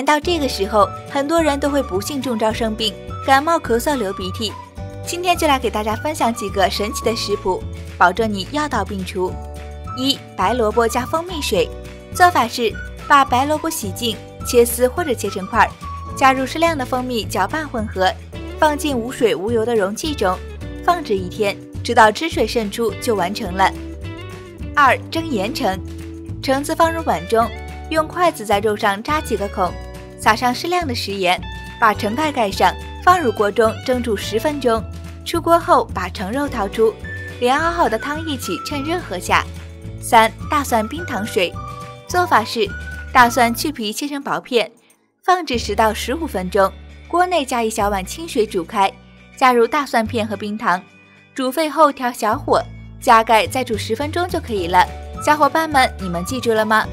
到这个时候，很多人都会不幸中招生病，感冒、咳嗽、流鼻涕。今天就来给大家分享几个神奇的食谱，保证你药到病除。1. 白萝卜加蜂蜜水。做法是：把白萝卜洗净，切丝或者切成块，加入适量的蜂蜜，搅拌混合，放进无水无油的容器中，放置1天，直到汁水渗出就完成了。2. 蒸盐橙。橙子放入碗中，用筷子在肉上扎几个孔，撒上适量的食盐，把橙盖盖上，放入锅中蒸煮10分钟。出锅后把橙肉掏出，连熬好的汤一起趁热喝下。3. 大蒜冰糖水。做法是：大蒜去皮切成薄片，放置10到15分钟，锅内加1小碗清水煮开，加入大蒜片和冰糖，煮沸后调小火，加盖再煮10分钟就可以了。小伙伴们，你们记住了吗？